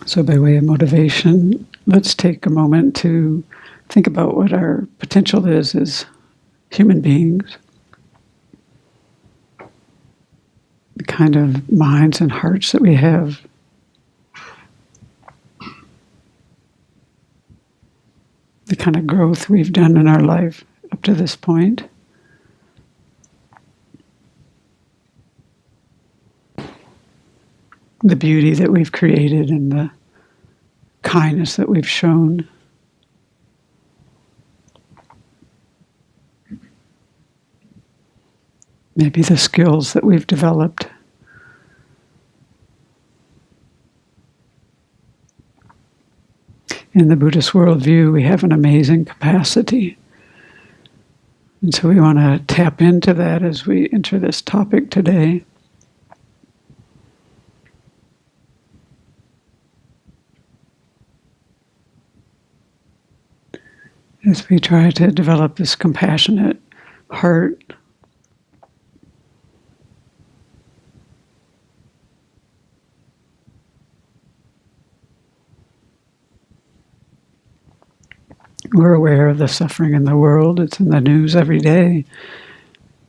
So by way of motivation, let's take a moment to think about what our potential is as human beings, the kind of minds and hearts that we have, the kind of growth we've done in our life up to this point. The beauty that we've created and the kindness that we've shown. Maybe the skills that we've developed. In the Buddhist worldview, we have an amazing capacity. And so we want to tap into that as we enter this topic today. As we try to develop this compassionate heart. We're aware of the suffering in the world. It's in the news every day.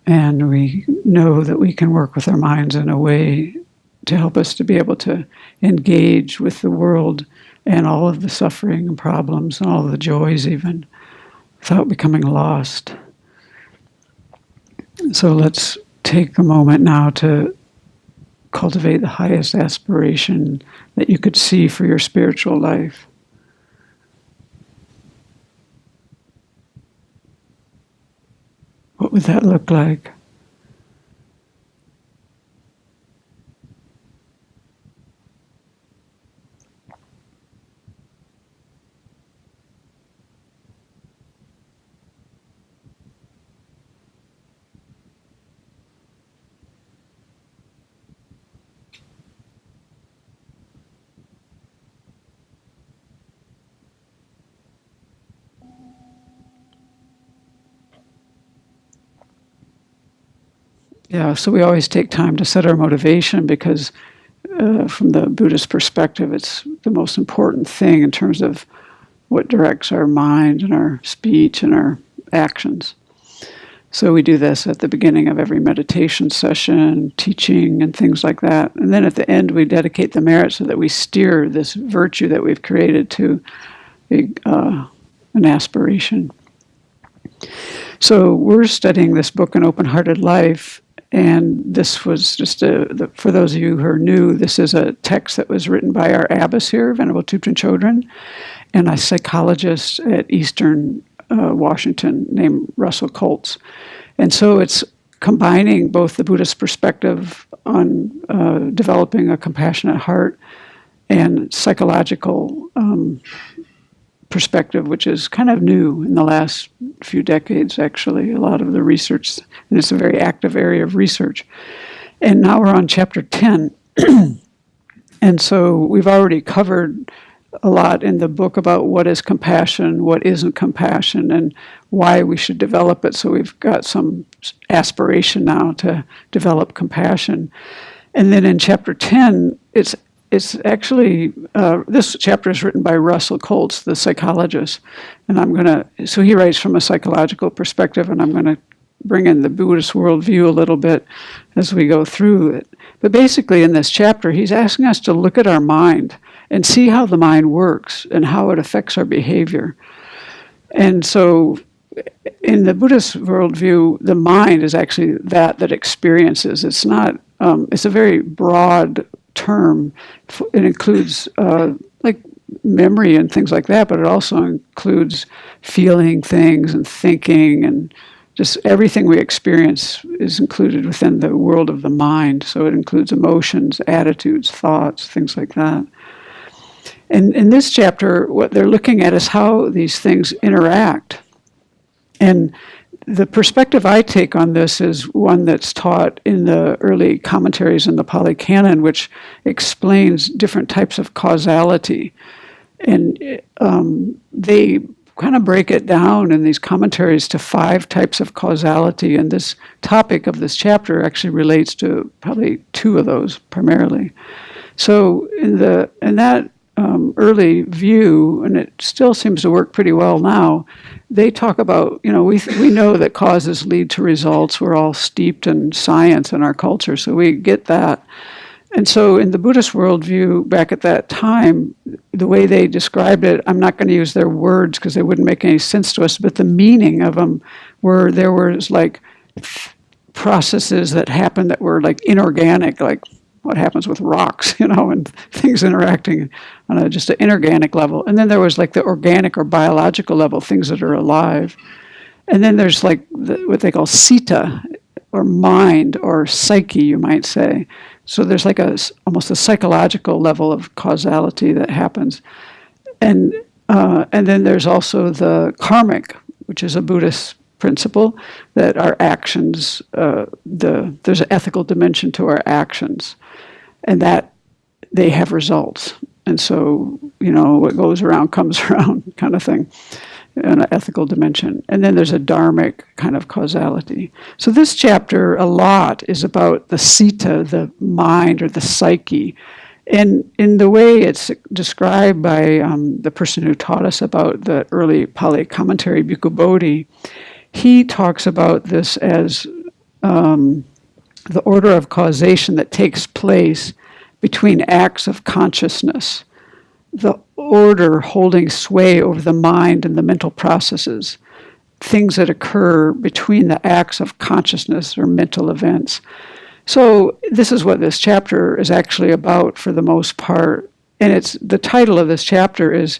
And we know that we can work with our minds in a way to help us to be able to engage with the world and all of the suffering and problems and all of the joys even, without becoming lost. So let's take a moment now to cultivate the highest aspiration that you could see for your spiritual life. What would that look like? Yeah, so we always take time to set our motivation because from the Buddhist perspective, it's the most important thing in terms of what directs our mind and our speech and our actions. So we do this at the beginning of every meditation session, teaching, and things like that. And then at the end, we dedicate the merit so that we steer this virtue that we've created to an aspiration. So we're studying this book, An Open-Hearted Life, and this was just, for those of you who are new, this is a text that was written by our abbess here, Venerable Thupten Chodron, and a psychologist at Eastern Washington named Russell Coates. And so it's combining both the Buddhist perspective on developing a compassionate heart and psychological perspective, which is kind of new in the last few decades, actually. A lot of the research, and it's a very active area of research. And now we're on chapter 10. And so we've already covered a lot in the book about what is compassion, what isn't compassion, and why we should develop it. So we've got some aspiration now to develop compassion. And then in chapter 10, it's actually, this chapter is written by Russell Coates, the psychologist. And so he writes from a psychological perspective, and I'm going to bring in the Buddhist worldview a little bit as we go through it. But basically in this chapter, he's asking us to look at our mind and see how the mind works and how it affects our behavior. And so in the Buddhist worldview, the mind is actually that experiences. It's not, it's a very broad term. It includes like memory and things like that, but it also includes feeling things and thinking, and just everything we experience is included within the world of the mind. So it includes emotions, attitudes, thoughts, things like that. And in this chapter, what they're looking at is how these things interact. And the perspective I take on this is one that's taught in the early commentaries in the Pali Canon, which explains different types of causality. And they kind of break it down in these commentaries to 5 types of causality. And this topic of this chapter actually relates to probably 2 of those primarily. So in that early view, and it still seems to work pretty well now, they talk about, we know that causes lead to results. We're all steeped in science in our culture, so we get that. And so in the Buddhist worldview, back at that time, the way they described it, I'm not going to use their words because they wouldn't make any sense to us, but the meaning of them were there was like processes that happened that were like inorganic, like what happens with rocks, and things interacting on just an inorganic level. And then there was like the organic or biological level, things that are alive. And then there's like what they call sita, or mind, or psyche, you might say. So there's like almost a psychological level of causality that happens. And then there's also the karmic, which is a Buddhist principle, that our actions, there's an ethical dimension to our actions, and that they have results. And so, what goes around comes around kind of thing, an ethical dimension. And then there's a dharmic kind of causality. So this chapter a lot is about the sita, the mind or the psyche. And in the way it's described by the person who taught us about the early Pali commentary, Bhikkhu Bodhi, he talks about this as the order of causation that takes place between acts of consciousness, the order holding sway over the mind and the mental processes, things that occur between the acts of consciousness or mental events. So this is what this chapter is actually about for the most part. And the title of this chapter is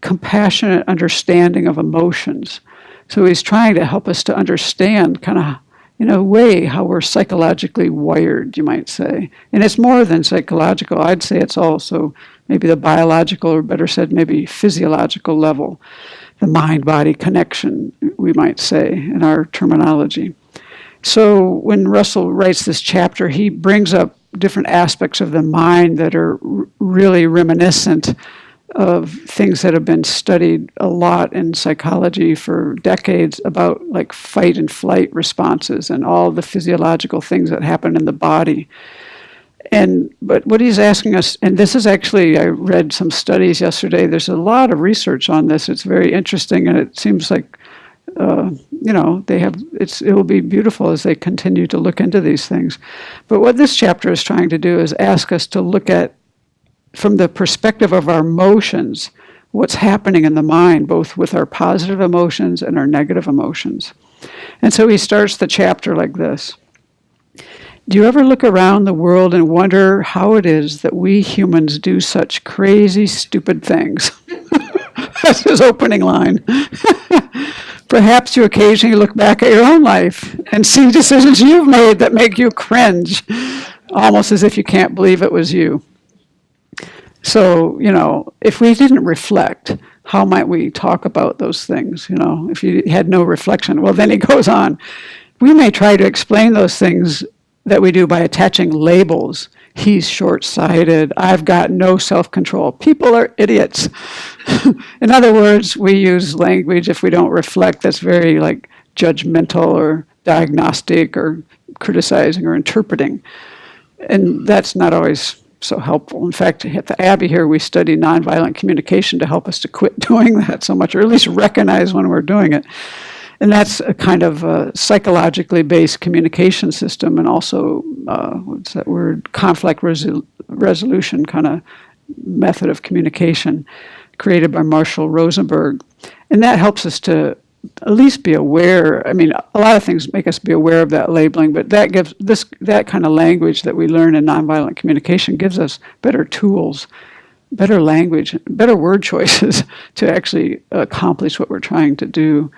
Compassionate Understanding of Emotions. So he's trying to help us to understand kind of, in a way, how we're psychologically wired, you might say. And it's more than psychological. I'd say it's also maybe the biological, or better said, maybe physiological level, the mind-body connection, we might say, in our terminology. So when Russell writes this chapter, he brings up different aspects of the mind that are really reminiscent of things that have been studied a lot in psychology for decades about like fight and flight responses and all the physiological things that happen in the body. But what he's asking us, and this is actually, I read some studies yesterday, there's a lot of research on this. It's very interesting, and it seems like, it will be beautiful as they continue to look into these things. But what this chapter is trying to do is ask us to look at, from the perspective of our emotions, what's happening in the mind, both with our positive emotions and our negative emotions. And so he starts the chapter like this. Do you ever look around the world and wonder how it is that we humans do such crazy, stupid things? That's his opening line. Perhaps you occasionally look back at your own life and see decisions you've made that make you cringe, almost as if you can't believe it was you. So, if we didn't reflect, how might we talk about those things? If you had no reflection. Well, then he goes on. We may try to explain those things that we do by attaching labels. He's short-sighted. I've got no self-control. People are idiots. In other words, we use language, if we don't reflect, that's very like judgmental or diagnostic or criticizing or interpreting. And that's not always so helpful. In fact, at the Abbey here, we study nonviolent communication to help us to quit doing that so much, or at least recognize when we're doing it. And that's a kind of psychologically based communication system, and also, what's that word, conflict resolution kind of method of communication created by Marshall Rosenberg. And that helps us to at least be aware. I mean, a lot of things make us be aware of that labeling, but that gives that kind of language that we learn in nonviolent communication gives us better tools, better language, better word choices to actually accomplish what we're trying to do.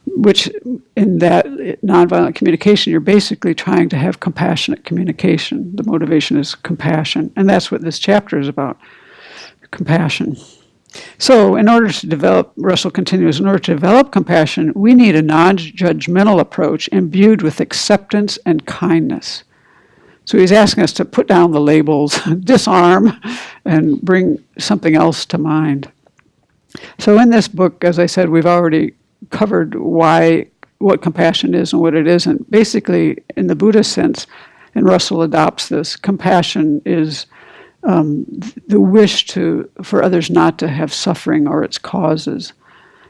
Which in that nonviolent communication, you're basically trying to have compassionate communication. The motivation is compassion. And that's what this chapter is about, compassion. So in order to develop, Russell continues, in order to develop compassion, we need a non-judgmental approach imbued with acceptance and kindness. So he's asking us to put down the labels, disarm, and bring something else to mind. So in this book, as I said, we've already covered what compassion is and what it isn't. Basically, in the Buddhist sense, and Russell adopts this, compassion is the wish for others not to have suffering or its causes.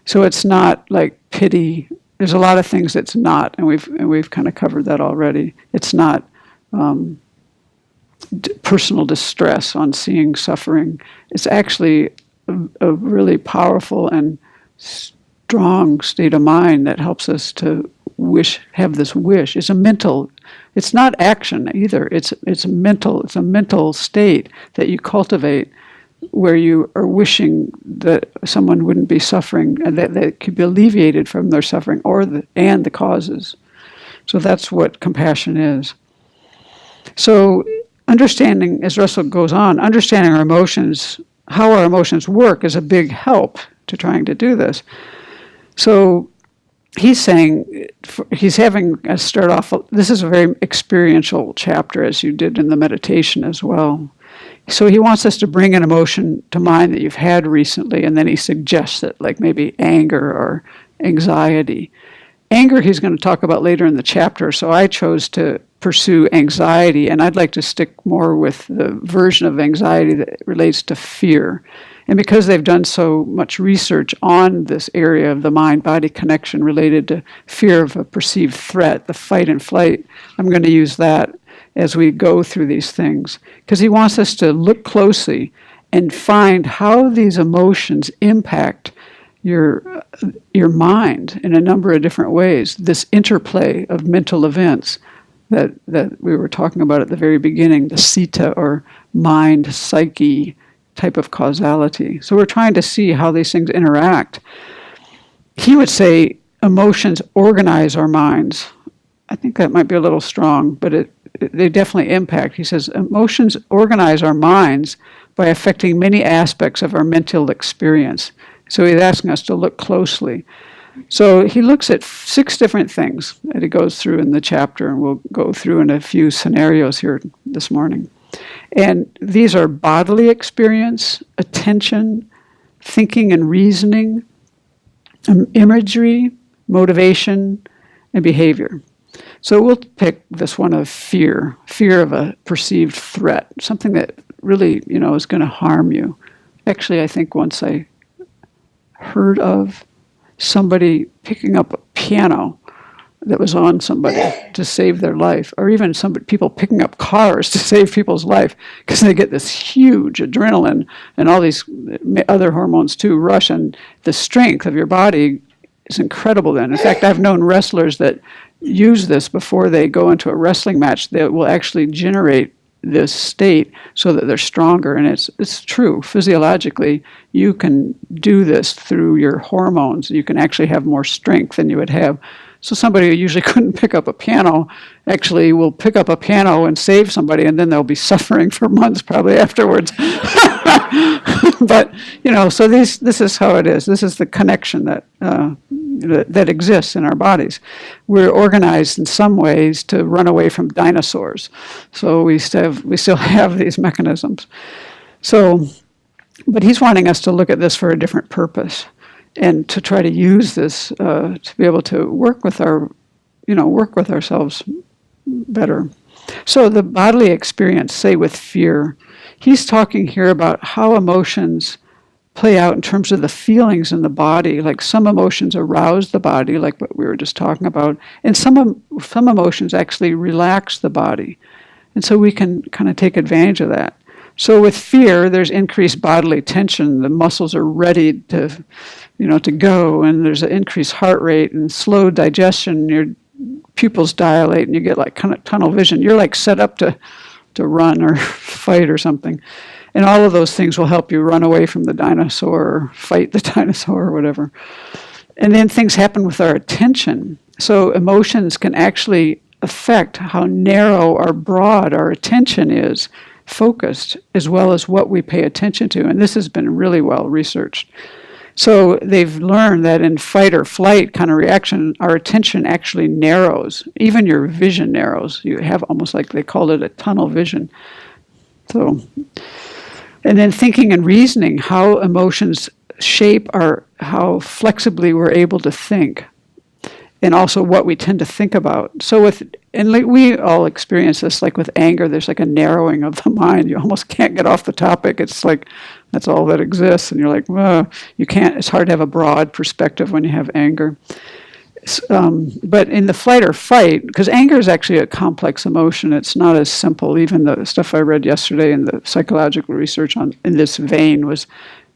So it's not like pity. There's a lot of things it's not, and we've kind of covered that already. It's not personal distress on seeing suffering. It's actually a really powerful and strong state of mind that helps us to have this wish. It's not action either. It's a mental state that you cultivate, where you are wishing that someone wouldn't be suffering, and that could be alleviated from their suffering and the causes. So that's what compassion is. So understanding, as Russell goes on, understanding our emotions, how our emotions work, is a big help to trying to do this. So he's saying, he's having us start off, this is a very experiential chapter, as you did in the meditation as well. So he wants us to bring an emotion to mind that you've had recently, and then he suggests it, like maybe anger or anxiety. Anger he's going to talk about later in the chapter, so I chose to pursue anxiety, and I'd like to stick more with the version of anxiety that relates to fear. And because they've done so much research on this area of the mind-body connection related to fear of a perceived threat, the fight and flight, I'm going to use that as we go through these things. Because he wants us to look closely and find how these emotions impact your mind in a number of different ways. This interplay of mental events that we were talking about at the very beginning, the sita, or mind, psyche type of causality. So we're trying to see how these things interact. He would say emotions organize our minds. I think that might be a little strong, but they definitely impact. He says emotions organize our minds by affecting many aspects of our mental experience. So he's asking us to look closely. So he looks at 6 different things that he goes through in the chapter, and we'll go through in a few scenarios here this morning. And these are bodily experience, attention, thinking and reasoning, imagery, motivation, and behavior. So we'll pick this one of fear of a perceived threat, something that really, is going to harm you. Actually, I think once I heard of somebody picking up a piano that was on somebody to save their life, or even people picking up cars to save people's life, because they get this huge adrenaline and all these other hormones too rush, and the strength of your body is incredible then. In fact, I've known wrestlers that use this before they go into a wrestling match. They will actually generate this state so that they're stronger, and it's true. Physiologically, you can do this through your hormones. You can actually have more strength than you would have. So somebody who usually couldn't pick up a piano actually will pick up a piano and save somebody, and then they'll be suffering for months probably afterwards. But, so this is how it is. This is the connection that exists in our bodies. We're organized in some ways to run away from dinosaurs. So we still have these mechanisms. So, but he's wanting us to look at this for a different purpose, and to try to use this to be able to work with ourselves better. So the bodily experience, say with fear, he's talking here about how emotions play out in terms of the feelings in the body. Like some emotions arouse the body, like what we were just talking about, and some emotions actually relax the body. And so we can kind of take advantage of that. So with fear, there's increased bodily tension. The muscles are ready to go, and there's an increased heart rate and slow digestion. Your pupils dilate, and you get like kind of tunnel vision. You're like set up to run or fight or something. And all of those things will help you run away from the dinosaur or fight the dinosaur or whatever. And then things happen with our attention. So emotions can actually affect how narrow or broad our attention is, focused, as well as what we pay attention to. And this has been really well researched. So they've learned that in fight or flight kind of reaction, our attention actually narrows. Even your vision narrows. You have almost like they called it a tunnel vision. So, and then thinking and reasoning, how emotions shape how flexibly we're able to think, and also what we tend to think about. So with and like we all experience this, like with anger, there's like a narrowing of the mind. You almost can't get off the topic. It's like that's all that exists, and you're like, well, you can't. It's hard to have a broad perspective when you have anger. But in the flight or fight, because anger is actually a complex emotion, it's not as simple. Even the stuff I read yesterday in the psychological research on in this vein was,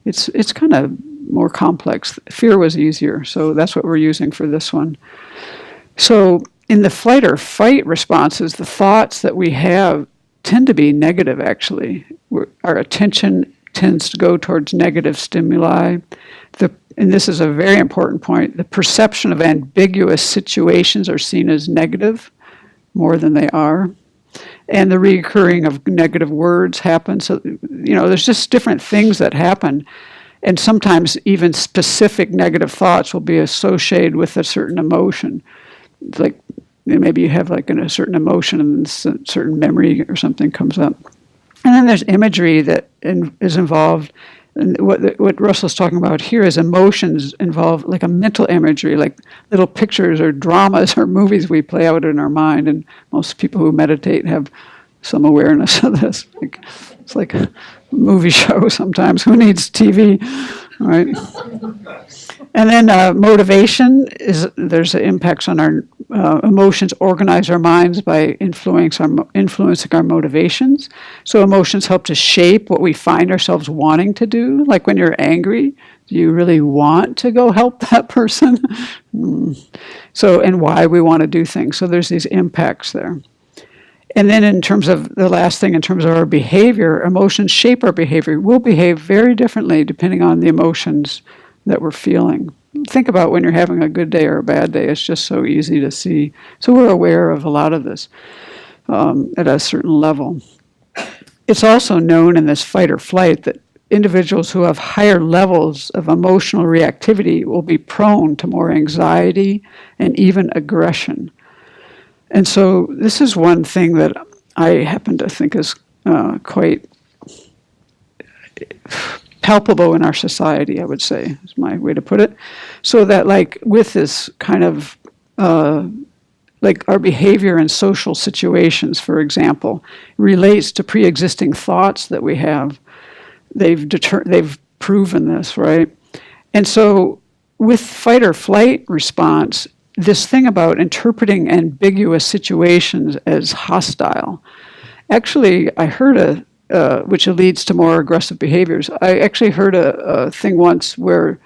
it's kind of more complex. Fear was easier, so that's what we're using for this one. So in the flight or fight responses, the thoughts that we have tend to be negative, actually. Our attention tends to go towards negative stimuli. And this is a very important point, the perception of ambiguous situations are seen as negative more than they are. And the recurring of negative words happens. So, there's just different things that happen. And sometimes even specific negative thoughts will be associated with a certain emotion. Like maybe you have like a certain emotion and a certain memory or something comes up. And then there's imagery that is involved. And what Russell's talking about here is emotions involved, like a mental imagery, like little pictures or dramas or movies we play out in our mind. And most people who meditate have some awareness of this. It's like a movie show sometimes. Who needs TV, right? And then motivation there's impacts on our emotions. Organize our minds by influencing our motivations. So emotions help to shape what we find ourselves wanting to do. Like when you're angry, do you really want to go help that person? So, and why we want to do things. So there's these impacts there. And then in terms of the last thing, in terms of our behavior, emotions shape our behavior. We'll behave very differently depending on the emotions that we're feeling. Think about when you're having a good day or a bad day. It's just so easy to see. So we're aware of a lot of this at a certain level. It's also known in this fight or flight that individuals who have higher levels of emotional reactivity will be prone to more anxiety and even aggression. And so this is one thing that I happen to think is quite palpable in our society, I would say, is my way to put it. So that like with this kind of, like our behavior in social situations, for example, relates to pre-existing thoughts that we have. They've proven this, right? And so with fight or flight response, this thing about interpreting ambiguous situations as hostile. Actually, I heard which leads to more aggressive behaviors. I actually heard a thing once where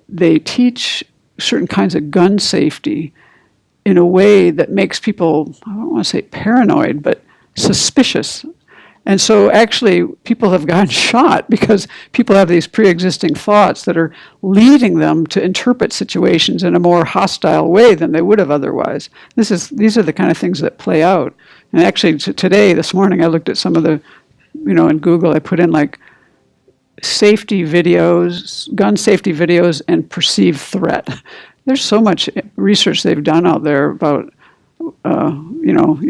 they teach certain kinds of gun safety in a way that makes people, I don't want to say paranoid, but suspicious. And so actually people have gotten shot because people have these pre-existing thoughts that are leading them to interpret situations in a more hostile way than they would have otherwise. These are the kind of things that play out. And actually this morning, I looked at some of the, in Google, I put in like safety videos, gun safety videos, and perceived threat. There's so much research they've done out there about,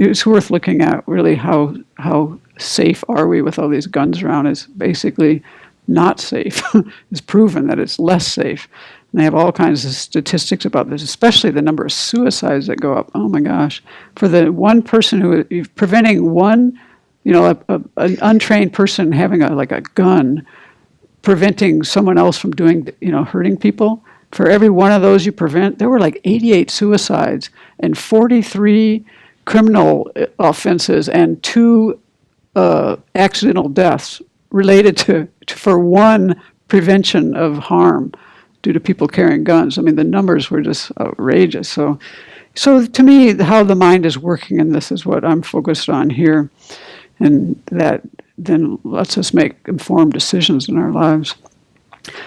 it's worth looking at really how safe are we with all these guns around. Is basically not safe. It's proven that it's less safe. And they have all kinds of statistics about this, especially the number of suicides that go up. Oh my gosh. For the one person preventing one, an untrained person having a gun, preventing someone else from doing, hurting people. For every one of those you prevent, there were like 88 suicides and 43 criminal offenses and 2 accidental deaths related to for one prevention of harm due to people carrying guns. I mean, the numbers were just outrageous. So to me, how the mind is working in this is what I'm focused on here, and that then lets us make informed decisions in our lives.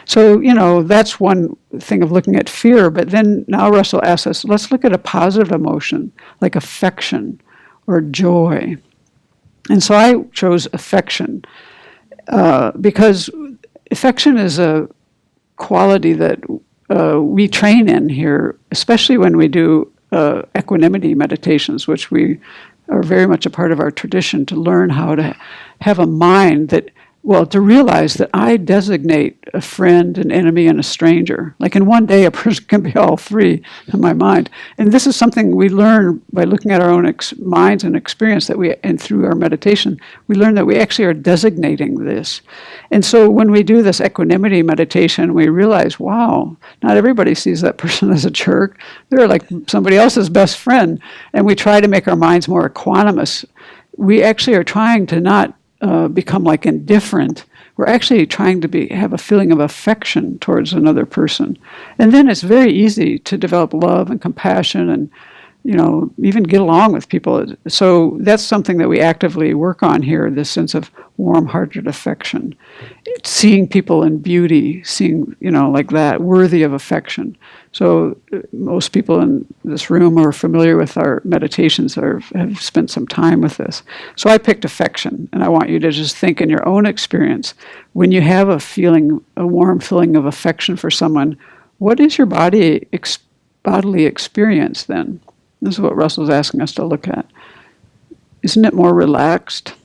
So, that's one thing of looking at fear, but then now Russell asks us, let's look at a positive emotion, like affection or joy. And so I chose affection because affection is a quality that we train in here, especially when we do equanimity meditations, which we are very much a part of our tradition, to learn how to have a mind that well, to realize that I designate a friend, an enemy, and a stranger. Like in one day, a person can be all three in my mind. And this is something we learn by looking at our own minds and experience and through our meditation, we learn that we actually are designating this. And so when we do this equanimity meditation, we realize, wow, not everybody sees that person as a jerk. They're like somebody else's best friend. And we try to make our minds more equanimous. We actually are trying to not become like indifferent. We're actually trying to have a feeling of affection towards another person. And then it's very easy to develop love and compassion and, even get along with people. So that's something that we actively work on here, this sense of warm-hearted affection. It's seeing people in beauty, seeing, like that, worthy of affection. So most people in this room who are familiar with our meditations have spent some time with this. So I picked affection, and I want you to just think in your own experience, when you have a warm feeling of affection for someone, what is your bodily experience then? This is what Russell's asking us to look at. Isn't it more relaxed?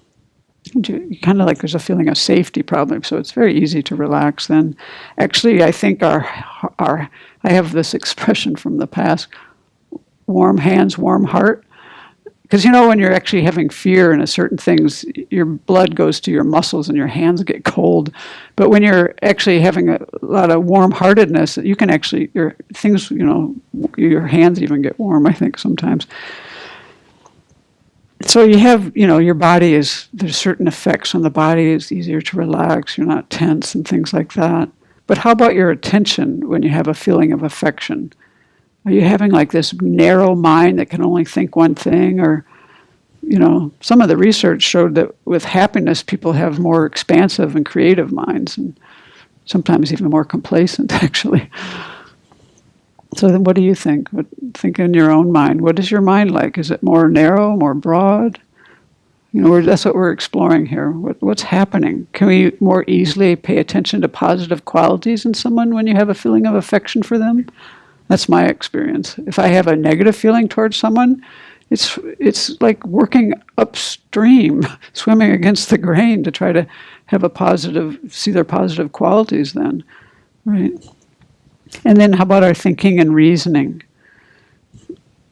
Kind of like there's a feeling of safety probably, so it's very easy to relax then. Actually, I think I have this expression from the past, warm hands, warm heart. Because when you're actually having fear in certain things, your blood goes to your muscles and your hands get cold. But when you're actually having a lot of warm-heartedness, you can actually, your hands even get warm, I think, sometimes. So you have, your body there's certain effects on the body. It's easier to relax. You're not tense and things like that. But how about your attention when you have a feeling of affection? Are you having like this narrow mind that can only think one thing? Or, some of the research showed that with happiness, people have more expansive and creative minds, and sometimes even more complacent, actually. So then what do you think? Think in your own mind. What is your mind like? Is it more narrow, more broad? That's what we're exploring here. What's happening? Can we more easily pay attention to positive qualities in someone when you have a feeling of affection for them? That's my experience. If I have a negative feeling towards someone, it's like working upstream, swimming against the grain to try to have see their positive qualities then, right? And then how about our thinking and reasoning?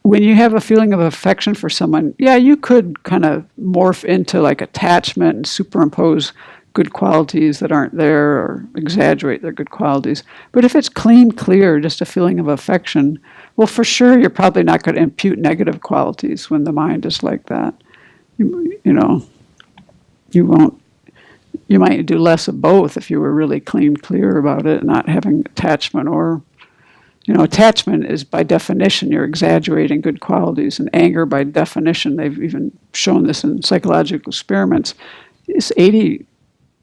When you have a feeling of affection for someone, you could kind of morph into like attachment and superimpose good qualities that aren't there or exaggerate their good qualities. But if it's clear, just a feeling of affection, well, for sure, you're probably not going to impute negative qualities when the mind is like that. You won't. You might do less of both if you were really clear about it, not having attachment or, attachment is by definition, you're exaggerating good qualities. And anger, by definition, they've even shown this in psychological experiments, is 80,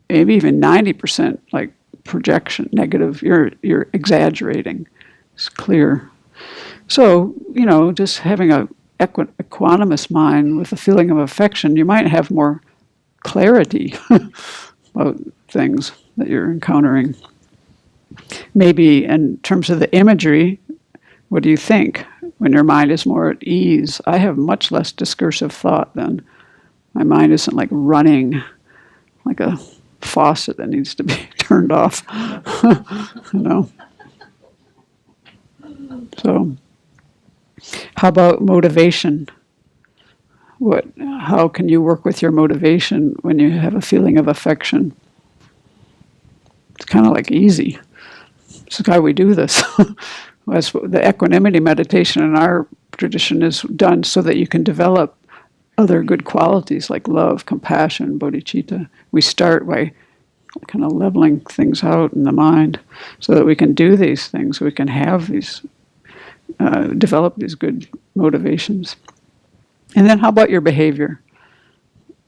maybe even 90% like projection, negative. You're exaggerating. It's clear. So, just having a equanimous mind with a feeling of affection, you might have more clarity about things that you're encountering. Maybe in terms of the imagery, what do you think when your mind is more at ease? I have much less discursive thought then. My mind isn't like running like a faucet that needs to be turned off. So, how about motivation? How can you work with your motivation when you have a feeling of affection? It's kind of like easy. This is how we do this. The equanimity meditation in our tradition is done so that you can develop other good qualities like love, compassion, bodhicitta. We start by kind of leveling things out in the mind so that we can do these things, we can have these, develop these good motivations. And then how about your behavior?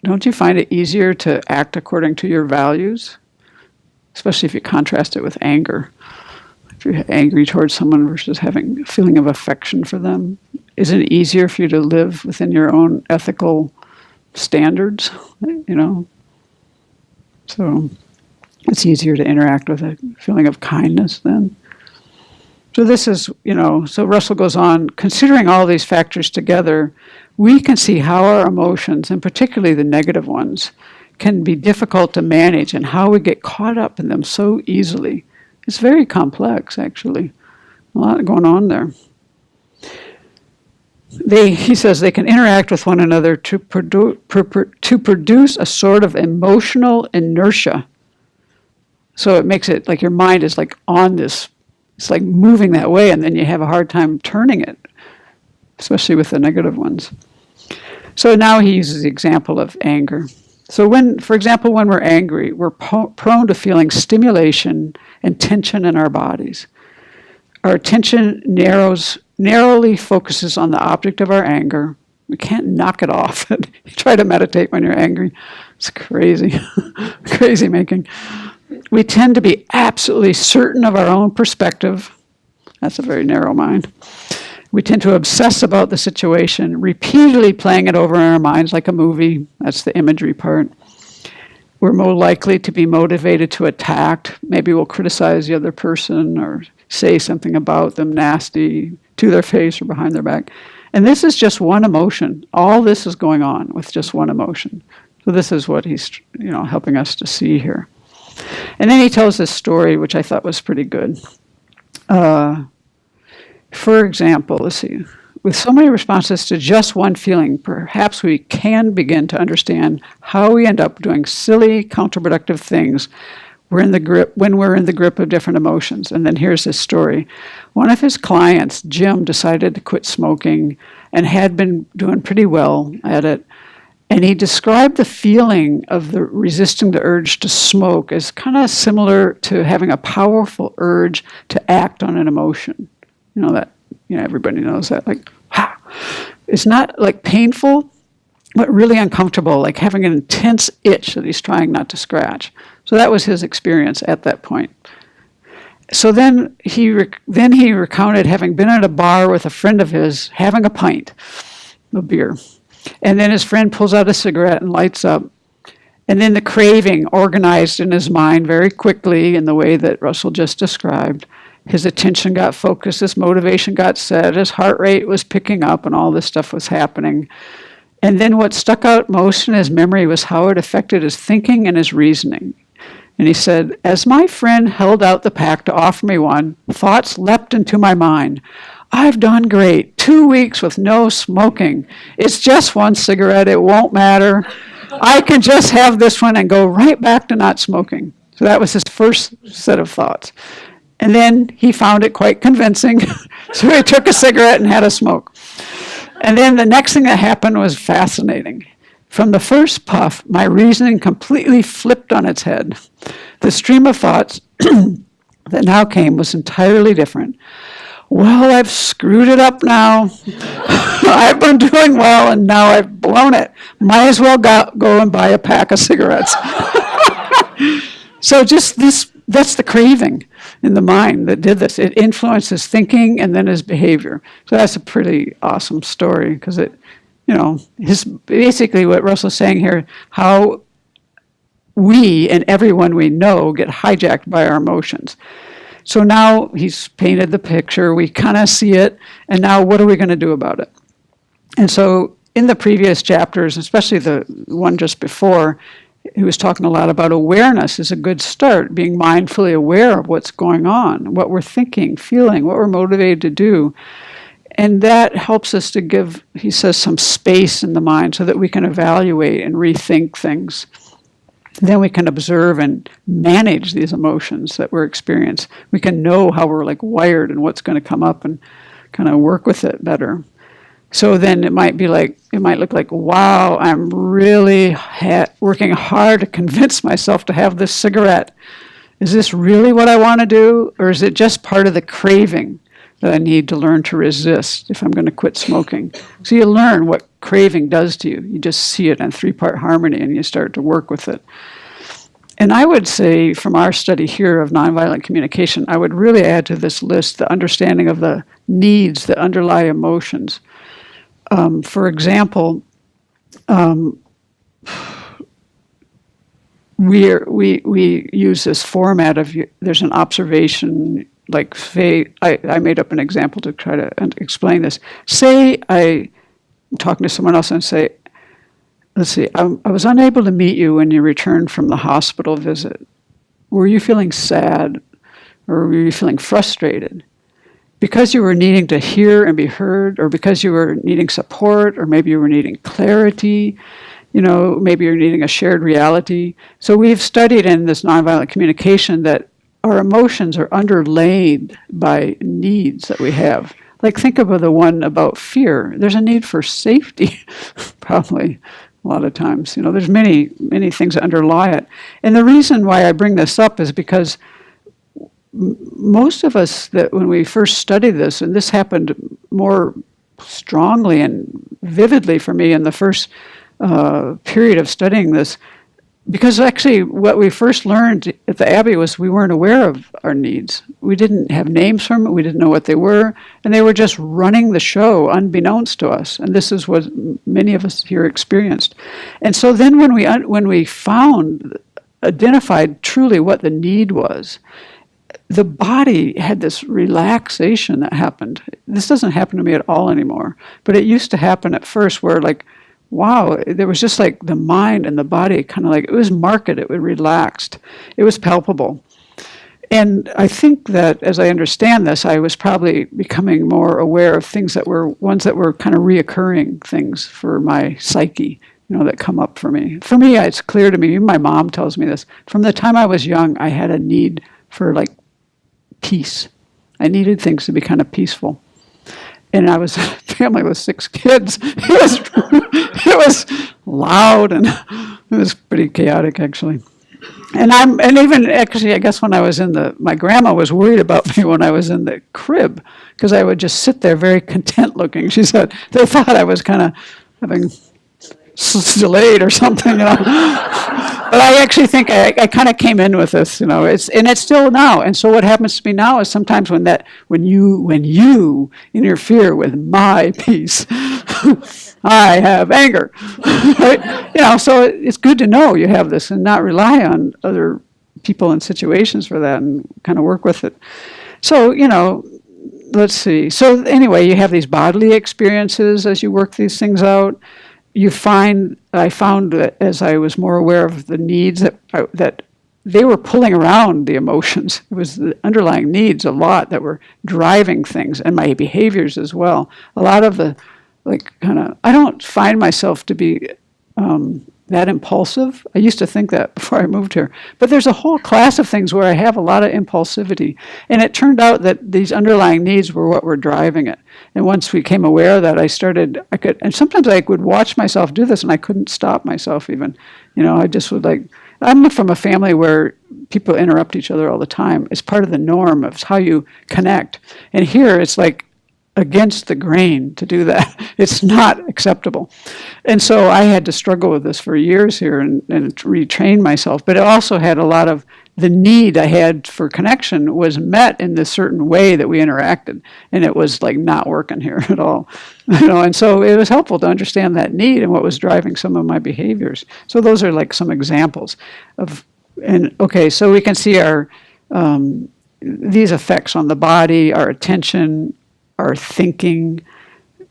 Don't you find it easier to act according to your values? Especially if you contrast it with anger. If you're angry towards someone versus having a feeling of affection for them, isn't it easier for you to live within your own ethical standards? So it's easier to interact with a feeling of kindness then. So this is, so Russell goes on, considering all these factors together, we can see how our emotions, and particularly the negative ones, can be difficult to manage and how we get caught up in them so easily. It's very complex, actually. A lot going on there. He says they can interact with one another to produce a sort of emotional inertia. So it makes it like your mind is like on this, it's like moving that way, and then you have a hard time turning it, especially with the negative ones. So now he uses the example of anger. So for example, when we're angry, we're prone to feeling stimulation and tension in our bodies. Our attention narrowly focuses on the object of our anger. We can't knock it off. You try to meditate when you're angry. It's crazy, crazy making. We tend to be absolutely certain of our own perspective. That's a very narrow mind. We tend to obsess about the situation, repeatedly playing it over in our minds like a movie. That's the imagery part. We're more likely to be motivated to attack. Maybe we'll criticize the other person or say something about them nasty to their face or behind their back. And this is just one emotion. All this is going on with just one emotion. So this is what he's, helping us to see here. And then he tells this story, which I thought was pretty good. For example, let's see. With so many responses to just one feeling, perhaps we can begin to understand how we end up doing silly, counterproductive things when we're in the grip of different emotions. And then here's this story. One of his clients, Jim, decided to quit smoking and had been doing pretty well at it. And he described the feeling of the resisting the urge to smoke as kind of similar to having a powerful urge to act on an emotion. Everybody knows that. Like, it's not like painful, but really uncomfortable, like having an intense itch that he's trying not to scratch. So that was his experience at that point. So then he recounted having been at a bar with a friend of his, having a pint of beer. And then his friend pulls out a cigarette and lights up. And then the craving organized in his mind very quickly in the way that Russell just described. His attention got focused, his motivation got set, his heart rate was picking up, and all this stuff was happening. And then what stuck out most in his memory was how it affected his thinking and his reasoning. And he said, as my friend held out the pack to offer me one, thoughts leapt into my mind. I've done great. 2 weeks with no smoking. It's just one cigarette. It won't matter. I can just have this one and go right back to not smoking. So that was his first set of thoughts. And then he found it quite convincing. So he took a cigarette and had a smoke. And then the next thing that happened was fascinating. From the first puff, my reasoning completely flipped on its head. The stream of thoughts that now came was entirely different. Well, I've screwed it up now. I've been doing well, and now I've blown it. Might as well go and buy a pack of cigarettes. So just this, that's the craving in the mind that did this. It influenced his thinking and then his behavior. So that's a pretty awesome story because basically what Russell's saying here, how we and everyone we know get hijacked by our emotions. So now he's painted the picture, we kind of see it, and now what are we going to do about it? And so in the previous chapters, especially the one just before, he was talking a lot about awareness is a good start, being mindfully aware of what's going on, what we're thinking, feeling, what we're motivated to do. And that helps us to give, he says, some space in the mind so that we can evaluate and rethink things. Then we can observe and manage these emotions that we're experiencing. We can know how we're like wired and what's going to come up and kind of work with it better. So then it might look like, wow, I'm really working hard to convince myself to have this cigarette. Is this really what I want to do? Or is it just part of the craving that I need to learn to resist if I'm going to quit smoking? So you learn what craving does to you. You just see it in three-part harmony and you start to work with it. And I would say from our study here of nonviolent communication, I would really add to this list the understanding of the needs that underlie emotions. For example, we use this format of there's an observation, like say, I made up an example to try to explain this. Say I'm talking to someone else and say, let's see, I was unable to meet you when you returned from the hospital visit. Were you feeling sad, or were you feeling frustrated? Because you were needing to hear and be heard, or because you were needing support, or maybe you were needing clarity, maybe you're needing a shared reality. So we've studied in this nonviolent communication that our emotions are underlaid by needs that we have. Like, think of the one about fear. There's a need for safety, probably, a lot of times. There's many, many things that underlie it. And the reason why I bring this up is because most of us, that when we first studied this, and this happened more strongly and vividly for me in the first period of studying this, because actually what we first learned at the Abbey was we weren't aware of our needs. We didn't have names for them, we didn't know what they were, and they were just running the show unbeknownst to us. And this is what many of us here experienced. And so then when we identified truly what the need was, the body had this relaxation that happened. This doesn't happen to me at all anymore, but it used to happen at first where, like, wow, there was just like the mind and the body kind of like, it was marked, it was relaxed, it was palpable. And I think that as I understand this, I was probably becoming more aware of things that were ones that were kind of reoccurring things for my psyche, that come up for me. For me, it's clear to me, even my mom tells me this, from the time I was young, I had a need for like peace. I needed things to be kind of peaceful. And I was a family with 6 kids. It was loud, and it was pretty chaotic, actually. And even actually, I guess when I was my grandma was worried about me when I was in the crib, because I would just sit there very content looking. She said they thought I was kind of having delayed or something, But I actually think I kind of came in with this, it's still now. And so what happens to me now is sometimes when you interfere with my peace, I have anger. Right? So it's good to know you have this and not rely on other people and situations for that, and kind of work with it. So, let's see. So anyway, you have these bodily experiences as you work these things out. I found that as I was more aware of the needs that they were pulling around the emotions. It was the underlying needs a lot that were driving things, and my behaviors as well. A lot of the, I don't find myself to be that impulsive. I used to think that before I moved here. But there's a whole class of things where I have a lot of impulsivity. And it turned out that these underlying needs were what were driving it. And once we became aware of that, and sometimes I would watch myself do this and I couldn't stop myself even. I just would I'm from a family where people interrupt each other all the time. It's part of the norm of how you connect. And here it's like against the grain to do that. It's not acceptable. And so I had to struggle with this for years here and retrain myself. But it also had a lot of the need I had for connection was met in this certain way that we interacted. And it was like not working here at all. And so it was helpful to understand that need and what was driving some of my behaviors. So those are like some examples of, so we can see our these effects on the body, our attention, our thinking.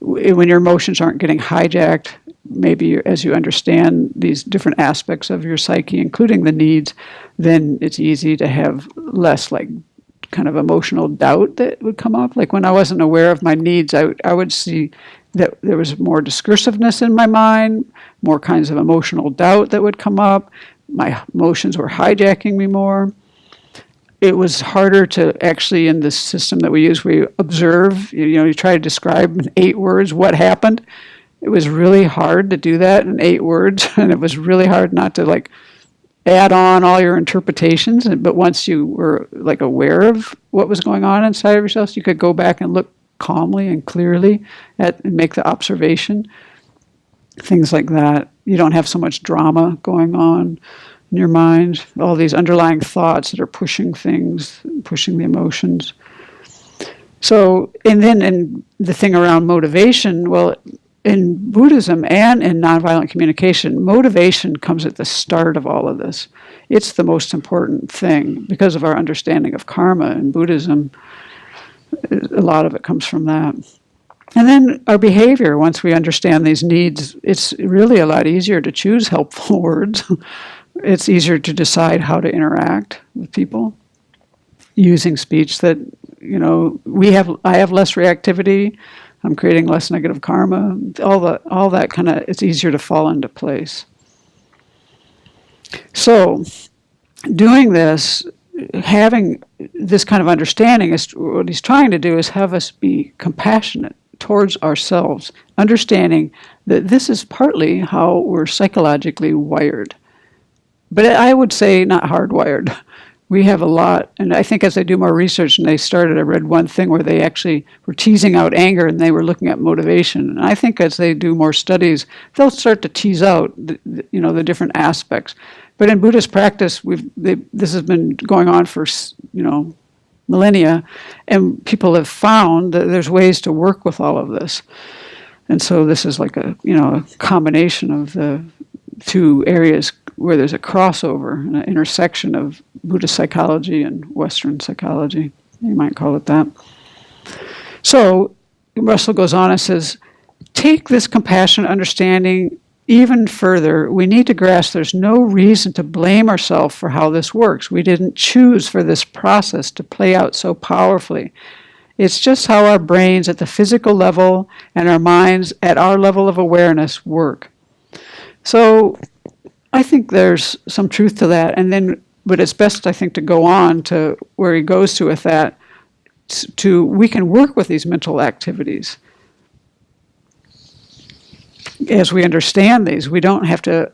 When your emotions aren't getting hijacked, maybe as you understand these different aspects of your psyche, including the needs, then it's easy to have less kind of emotional doubt that would come up. Like when I wasn't aware of my needs, I would see that there was more discursiveness in my mind, more kinds of emotional doubt that would come up. My emotions were hijacking me more. It was harder to actually, in this system that we use, we observe, you try to describe in 8 words what happened. It was really hard to do that in 8 words, and it was really hard not to add on all your interpretations. But once you were aware of what was going on inside of yourself, you could go back and look calmly and clearly and make the observation. Things like that. You don't have so much drama going on in your mind, all these underlying thoughts that are pushing things, pushing the emotions. So, and then in the thing around motivation, well, in Buddhism and in nonviolent communication, motivation comes at the start of all of this. It's the most important thing because of our understanding of karma in Buddhism. A lot of it comes from that. And then our behavior, once we understand these needs, it's really a lot easier to choose helpful words. It's easier to decide how to interact with people using speech that, I have less reactivity, I'm creating less negative karma, all that kind of, it's easier to fall into place. So doing this, having this kind of understanding, is what he's trying to do is have us be compassionate towards ourselves, understanding that this is partly how we're psychologically wired. But I would say not hardwired. We have a lot, and I think as I do more research, and I read one thing where they actually were teasing out anger and they were looking at motivation. And I think as they do more studies, they'll start to tease out the different aspects. But in Buddhist practice, this has been going on for millennia, and people have found that there's ways to work with all of this. And so this is like a combination of the two areas where there's a crossover, an intersection of Buddhist psychology and Western psychology. You might call it that. So Russell goes on and says, take this compassionate understanding even further. We need to grasp there's no reason to blame ourselves for how this works. We didn't choose for this process to play out so powerfully. It's just how our brains at the physical level and our minds at our level of awareness work. So I think there's some truth to that. But it's best, I think, to go on to where he goes to with that, we can work with these mental activities. As we understand these, we don't have to,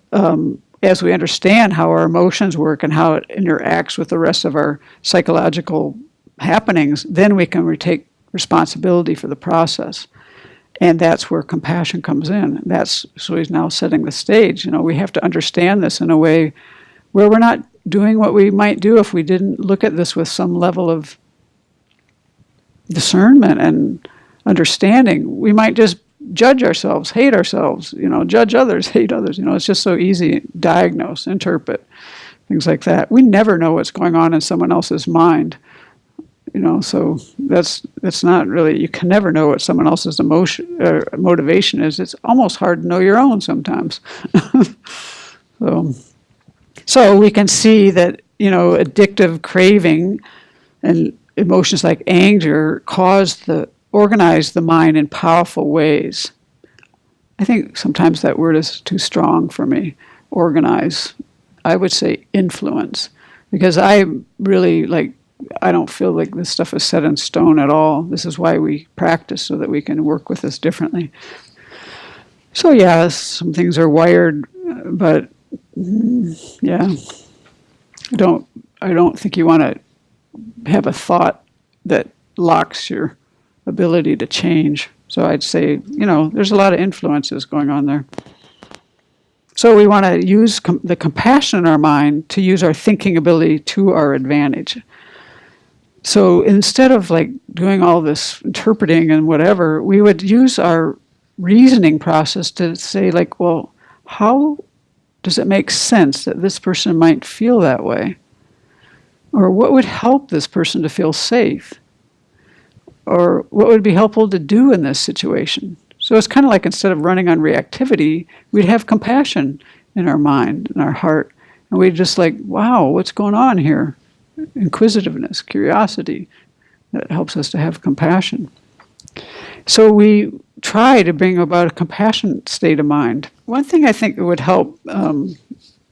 as we understand how our emotions work and how it interacts with the rest of our psychological happenings, then we can take responsibility for the process. And that's where compassion comes in. So he's now setting the stage. We have to understand this in a way where we're not doing what we might do if we didn't look at this with some level of discernment and understanding. We might just judge ourselves, hate ourselves, judge others, hate others. It's just so easy. Diagnose, interpret, things like that. We never know what's going on in someone else's mind. So that's not really, you can never know what someone else's motivation is. It's almost hard to know your own sometimes. So we can see that, addictive craving and emotions like anger organize the mind in powerful ways. I think sometimes that word is too strong for me, organize. I would say influence, because I really I don't feel like this stuff is set in stone at all. This is why we practice, so that we can work with this differently. So yeah, some things are wired, but yeah, I don't think you want to have a thought that locks your ability to change. So I'd say, there's a lot of influences going on there. So we want to use the compassion in our mind to use our thinking ability to our advantage. So instead of doing all this interpreting and whatever, we would use our reasoning process to say well, how does it make sense that this person might feel that way? Or what would help this person to feel safe? Or what would be helpful to do in this situation? So it's kind of like, instead of running on reactivity, we'd have compassion in our mind, in our heart. And we'd just wow, what's going on here? Inquisitiveness, curiosity, that helps us to have compassion. So we try to bring about a compassionate state of mind. One thing I think would help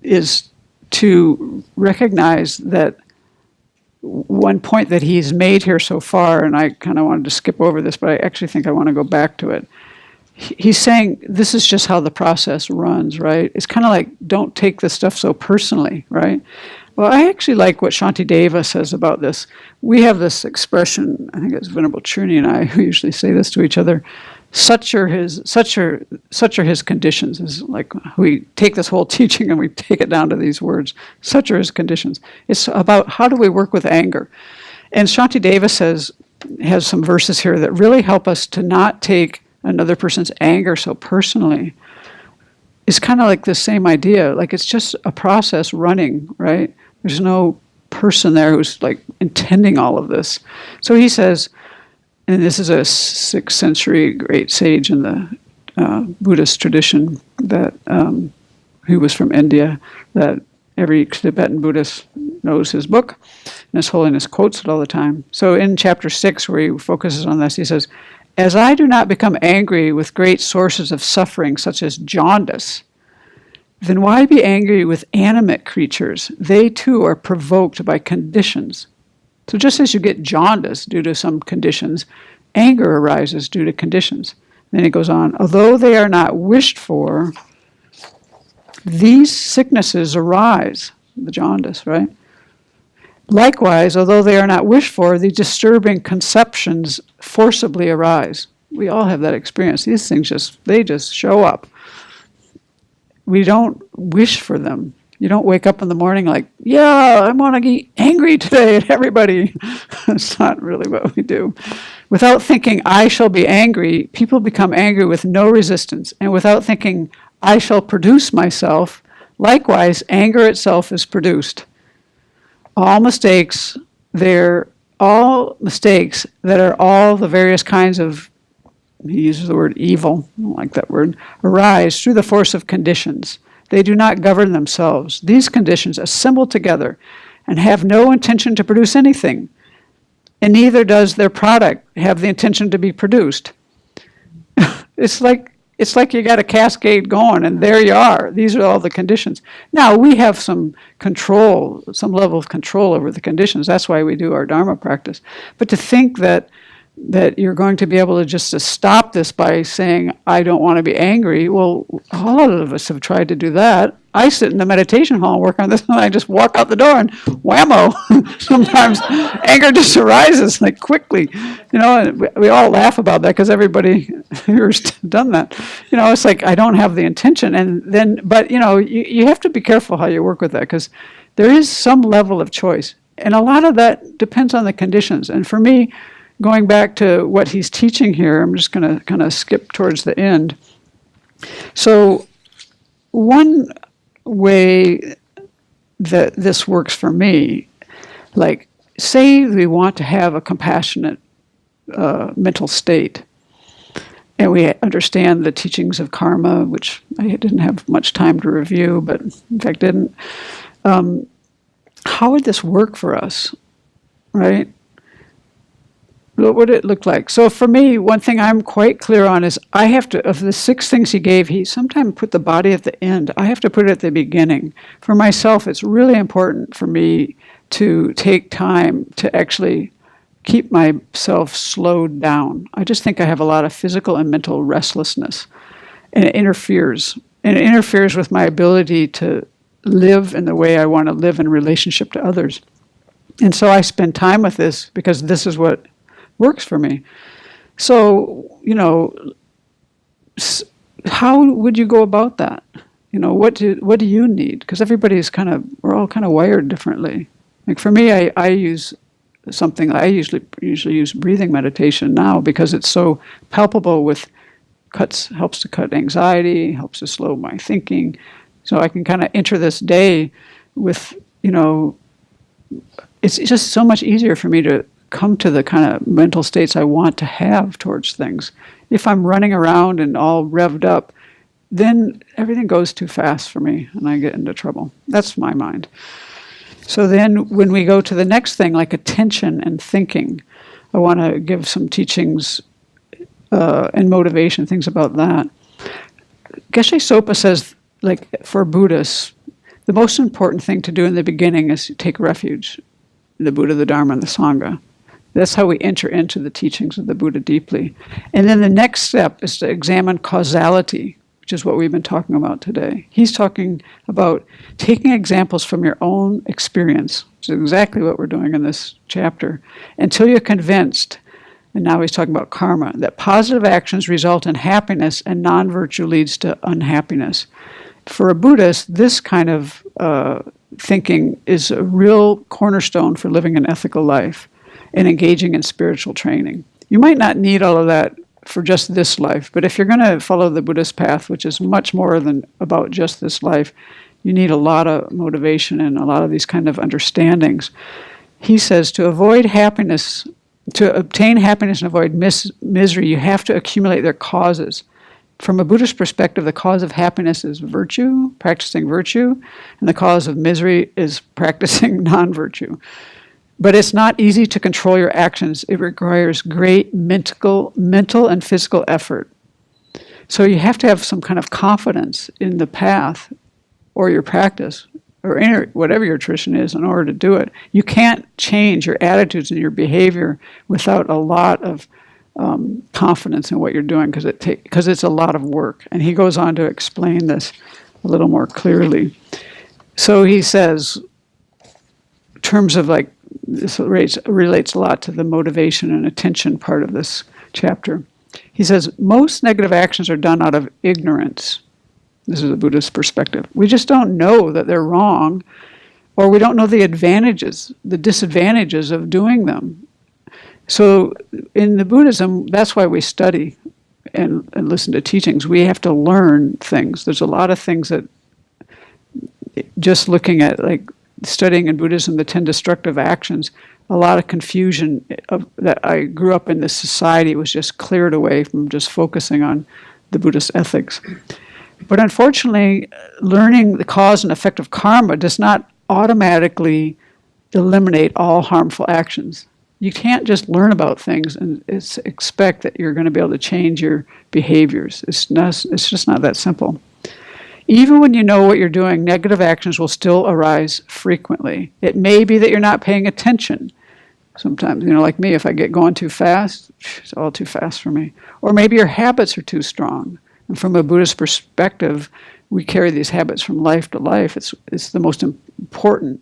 is to recognize that one point that he's made here so far, and I kind of wanted to skip over this, but I actually think I want to go back to it. He's saying this is just how the process runs, right? It's kind of like, don't take this stuff so personally, right? Well, I actually like what Shantideva says about this. We have this expression, I think it's Venerable Churni and I who usually say this to each other, such are his conditions. Is we take this whole teaching and we take it down to these words. Such are his conditions. It's about how do we work with anger. And Shantideva has some verses here that really help us to not take another person's anger so personally. It's kind of like the same idea. It's just a process running, right? There's no person there who's intending all of this. So he says, and this is a 6th century great sage in the Buddhist tradition that who was from India, that every Tibetan Buddhist knows his book, and His Holiness quotes it all the time. So in chapter 6, where he focuses on this, he says, "As I do not become angry with great sources of suffering, such as jaundice, then why be angry with animate creatures? They too are provoked by conditions." So just as you get jaundice due to some conditions, anger arises due to conditions. Then he goes on, "Although they are not wished for, these sicknesses arise," the jaundice, right? "Likewise, although they are not wished for, the disturbing conceptions forcibly arise." We all have that experience. These things they just show up. We don't wish for them. You don't wake up in the morning like, yeah, I want to get angry today at everybody. That's not really what we do. Without thinking, I shall be angry, people become angry with no resistance. And without thinking, I shall produce myself, likewise, anger itself is produced. All mistakes that are all the various kinds of, he uses the word evil, I don't like that word, arise through the force of conditions. They do not govern themselves. These conditions assemble together and have no intention to produce anything, and neither does their product have the intention to be produced. It's like you got a cascade going, and there you are. These are all the conditions. Now, we have some control, some level of control over the conditions. That's why we do our Dharma practice. But to think that you're going to be able to just to stop this by saying, I don't want to be angry, well, all of us have tried to do that. I sit in the meditation hall and work on this, and I just walk out the door and whammo. Sometimes anger just arises like quickly. And we all laugh about that because everybody here's done that. It's like I don't have the intention, but you have to be careful how you work with that, because there is some level of choice, and a lot of that depends on the conditions. And for me, going back to what he's teaching here, I'm just going to kind of skip towards the end. So one way that this works for me, like say we want to have a compassionate mental state, and we understand the teachings of karma, which I didn't have much time to review, but in fact didn't. How would this work for us, right? What would it look like? So for me, one thing I'm quite clear on is I have to, of the 6 things he gave, he sometimes put the body at the end. I have to put it at the beginning. For myself, it's really important for me to take time to actually keep myself slowed down. I just think I have a lot of physical and mental restlessness, and it interferes. And it interferes with my ability to live in the way I want to live in relationship to others. And so I spend time with this because this is what works for me. So, how would you go about that? What do you need? Because we're all kind of wired differently. Like for me, I use something, I usually use breathing meditation now because it's so palpable helps to cut anxiety, helps to slow my thinking. So I can kind of enter this day with, it's just so much easier for me to come to the kind of mental states I want to have towards things. If I'm running around and all revved up, then everything goes too fast for me and I get into trouble. That's my mind. So then when we go to the next thing, like attention and thinking, I want to give some teachings and motivation, things about that. Geshe Sopa says, like for Buddhists, the most important thing to do in the beginning is to take refuge in the Buddha, the Dharma, and the Sangha. That's how we enter into the teachings of the Buddha deeply. And then the next step is to examine causality, which is what we've been talking about today. He's talking about taking examples from your own experience, which is exactly what we're doing in this chapter, until you're convinced, and now he's talking about karma, that positive actions result in happiness and non-virtue leads to unhappiness. For a Buddhist, this kind of thinking is a real cornerstone for living an ethical life and engaging in spiritual training. You might not need all of that for just this life, but if you're going to follow the Buddhist path, which is much more than about just this life, you need a lot of motivation and a lot of these kind of understandings. He says to avoid happiness, to obtain happiness and avoid misery, you have to accumulate their causes. From a Buddhist perspective, the cause of happiness is virtue, practicing virtue, and the cause of misery is practicing non-virtue. But it's not easy to control your actions. It requires great mental and physical effort. So you have to have some kind of confidence in the path or your practice or whatever your tradition is in order to do it. You can't change your attitudes and your behavior without a lot of confidence in what you're doing, because it's a lot of work. And he goes on to explain this a little more clearly. So he says, in terms of like, this relates a lot to the motivation and attention part of this chapter. He says, most negative actions are done out of ignorance. This is a Buddhist perspective. We just don't know that they're wrong, or we don't know the advantages, the disadvantages of doing them. So in the Buddhism, that's why we study and listen to teachings. We have to learn things. There's a lot of things that just looking at, like studying in Buddhism, the 10 destructive actions, a lot of confusion that I grew up in this society was just cleared away from just focusing on the Buddhist ethics. But unfortunately, learning the cause and effect of karma does not automatically eliminate all harmful actions. You can't just learn about things and expect that you're going to be able to change your behaviors. It's just not that simple. Even when you know what you're doing, negative actions will still arise frequently. It may be that you're not paying attention. Sometimes, like me, if I get going too fast, it's all too fast for me. Or maybe your habits are too strong. And from a Buddhist perspective, we carry these habits from life to life. It's the most important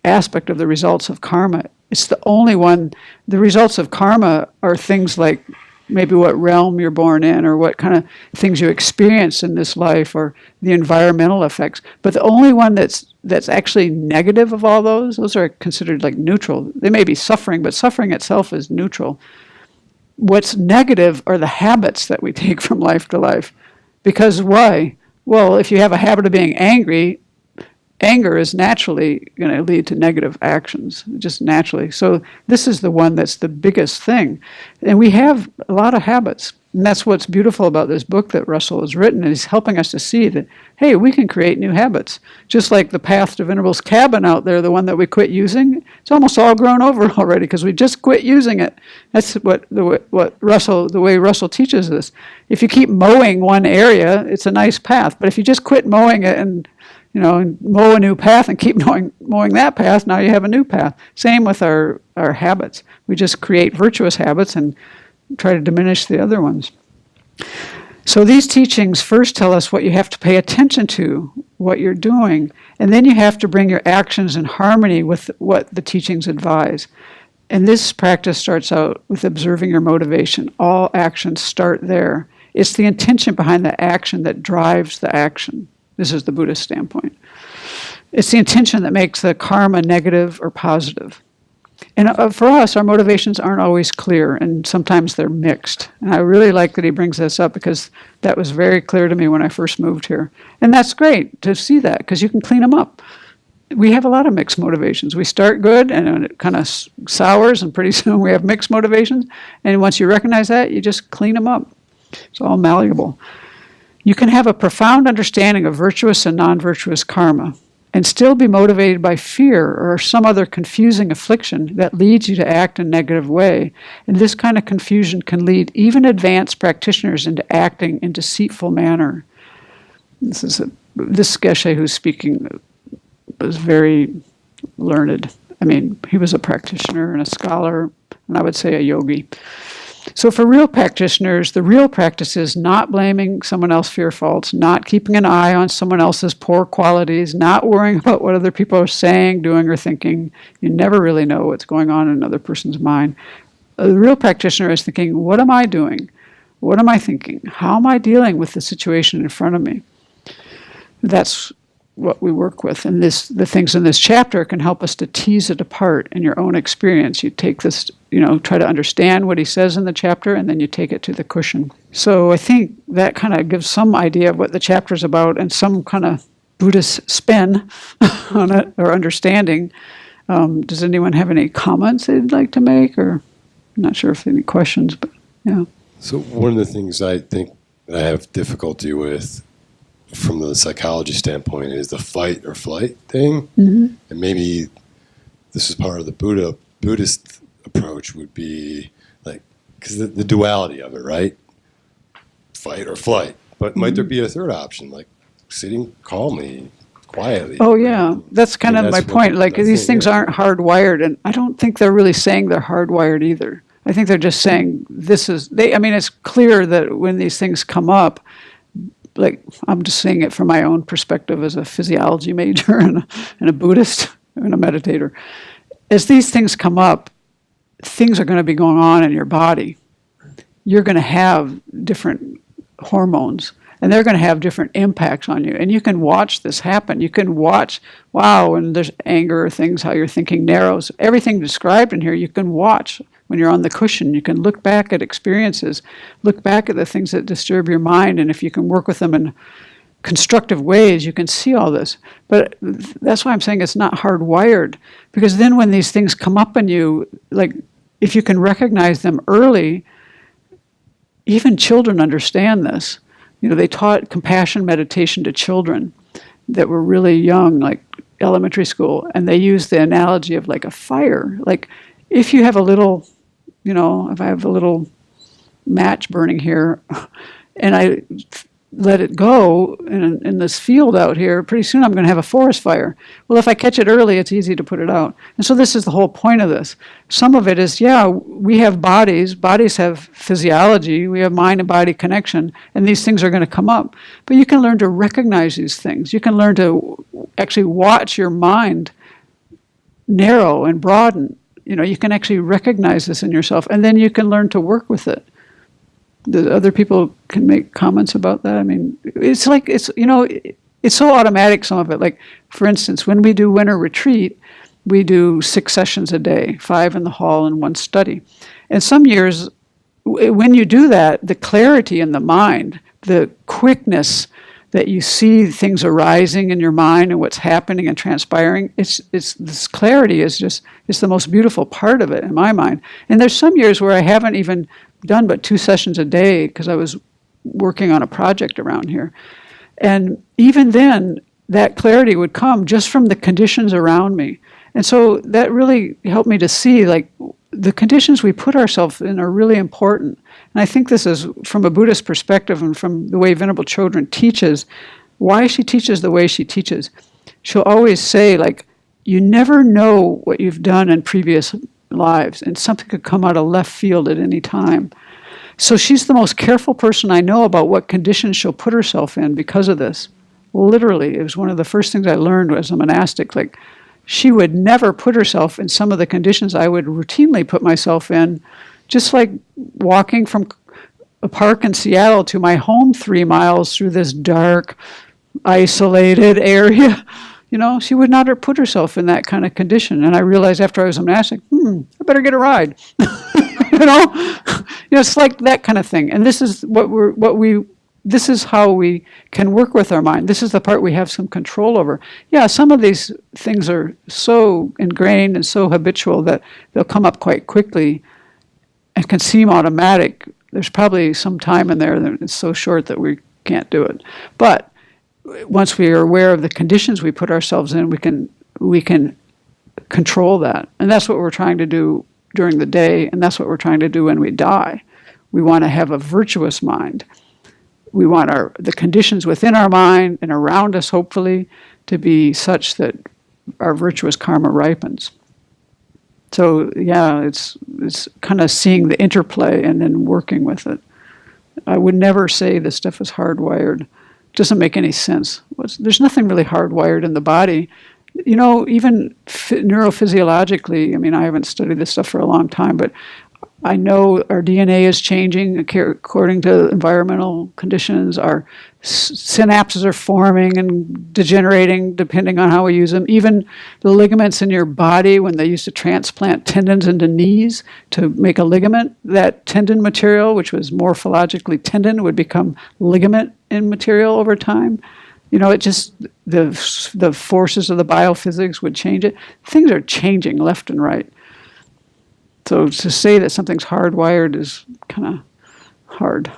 aspect of the results of karma. It's the only one. The results of karma are things like maybe what realm you're born in, or what kind of things you experience in this life, or the environmental effects. But the only one that's actually negative of all those are considered like neutral. They may be suffering, but suffering itself is neutral. What's negative are the habits that we take from life to life. Because why? Well, if you have a habit of being angry, anger is naturally going to lead to negative actions, just naturally. So this is the one that's the biggest thing. And we have a lot of habits. And that's what's beautiful about this book that Russell has written. And he's helping us to see that, hey, we can create new habits. Just like the Path to Venerable's cabin out there, the one that we quit using, it's almost all grown over already because we just quit using it. That's the way Russell teaches this. If you keep mowing one area, it's a nice path. But if you just quit mowing it and mow a new path and keep mowing that path, now you have a new path. Same with our habits. We just create virtuous habits and try to diminish the other ones. So these teachings first tell us what you have to pay attention to, what you're doing, and then you have to bring your actions in harmony with what the teachings advise. And this practice starts out with observing your motivation. All actions start there. It's the intention behind the action that drives the action. This is the Buddhist standpoint. It's the intention that makes the karma negative or positive. And for us, our motivations aren't always clear, and sometimes they're mixed. And I really like that he brings this up, because that was very clear to me when I first moved here. And that's great to see that, because you can clean them up. We have a lot of mixed motivations. We start good, and it kind of sours, and pretty soon we have mixed motivations. And once you recognize that, you just clean them up. It's all malleable. You can have a profound understanding of virtuous and non-virtuous karma and still be motivated by fear or some other confusing affliction that leads you to act in a negative way. And this kind of confusion can lead even advanced practitioners into acting in deceitful manner. This geshe who's speaking was very learned. I mean, he was a practitioner and a scholar, and I would say a yogi. So for real practitioners, the real practice is not blaming someone else for your faults, not keeping an eye on someone else's poor qualities, not worrying about what other people are saying, doing, or thinking. You never really know what's going on in another person's mind. The real practitioner is thinking, what am I doing? What am I thinking? How am I dealing with the situation in front of me? That's what we work with. And the things in this chapter can help us to tease it apart in your own experience. You take this, try to understand what he says in the chapter, and then you take it to the cushion. So I think that kind of gives some idea of what the chapter is about and some kind of Buddhist spin on it, or understanding. Does anyone have any comments they'd like to make, or I'm not sure if any questions, but yeah. So one of the things I think that I have difficulty with from the psychology standpoint is the fight or flight thing. Mm-hmm. And maybe this is part of the Buddhist approach would be like, because the duality of it, right? Fight or flight. But might there be a third option, like sitting calmly, quietly? Oh, yeah. That's kind of my point. Like, these things aren't hardwired, and I don't think they're really saying they're hardwired either. I think they're just saying it's clear that when these things come up, like, I'm just saying it from my own perspective as a physiology major and a Buddhist and a meditator. As these things come up, things are going to be going on in your body. You're going to have different hormones, and they're going to have different impacts on you. And you can watch this happen. You can watch, wow, and there's anger or things, how your thinking narrows. Everything described in here, you can watch when you're on the cushion. You can look back at experiences, look back at the things that disturb your mind, and if you can work with them in constructive ways, you can see all this. But that's why I'm saying it's not hardwired, because then when these things come up in you, like, if you can recognize them early, even children understand this. They taught compassion meditation to children that were really young, like elementary school, and they used the analogy of like a fire. Like, if you have a little, if I have a little match burning here, and I let it go in this field out here, pretty soon I'm going to have a forest fire. Well, if I catch it early, it's easy to put it out. And so this is the whole point of this. Some of it is, we have bodies have physiology, we have mind and body connection, and these things are going to come up. But you can learn to recognize these things. You can learn to actually watch your mind narrow and broaden. You can actually recognize this in yourself, and then you can learn to work with it. The other people can make comments about that. I mean, it's like, it's so automatic, some of it. Like, for instance, when we do winter retreat, we do 6 sessions a day, 5 in the hall and 1 study. And some years, when you do that, the clarity in the mind, the quickness that you see things arising in your mind and what's happening and transpiring, it's this clarity is just, it's the most beautiful part of it in my mind. And there's some years where I haven't even done but 2 sessions a day because I was working on a project around here. And even then, that clarity would come just from the conditions around me. And so that really helped me to see, like, the conditions we put ourselves in are really important. And I think this is from a Buddhist perspective and from the way Venerable Chodron teaches, why she teaches the way she teaches. She'll always say, like, you never know what you've done in previous lives, and something could come out of left field at any time. So she's the most careful person I know about what conditions she'll put herself in because of this. Literally, it was one of the first things I learned as a monastic. Like, she would never put herself in some of the conditions I would routinely put myself in, just like walking from a park in Seattle to my home 3 miles through this dark, isolated area. She would not have put herself in that kind of condition. And I realized after I was a monastic, I better get a ride. It's like that kind of thing. And this is this is how we can work with our mind. This is the part we have some control over. Yeah, some of these things are so ingrained and so habitual that they'll come up quite quickly and can seem automatic. There's probably some time in there that it's so short that we can't do it. But once we are aware of the conditions we put ourselves in, we can control that. And that's what we're trying to do during the day, and that's what we're trying to do when we die. We want to have a virtuous mind. We want the conditions within our mind and around us, hopefully, to be such that our virtuous karma ripens. So, yeah, it's kind of seeing the interplay and then working with it. I would never say this stuff is hardwired. It doesn't make any sense. There's nothing really hardwired in the body. Even neurophysiologically, I haven't studied this stuff for a long time, but I know our DNA is changing according to environmental conditions. Our synapses are forming and degenerating depending on how we use them. Even the ligaments in your body, when they used to transplant tendons into knees to make a ligament, that tendon material, which was morphologically tendon, would become ligament in material over time. It just, the forces of the biophysics would change it. Things are changing left and right. So to say that something's hardwired is kind of hard.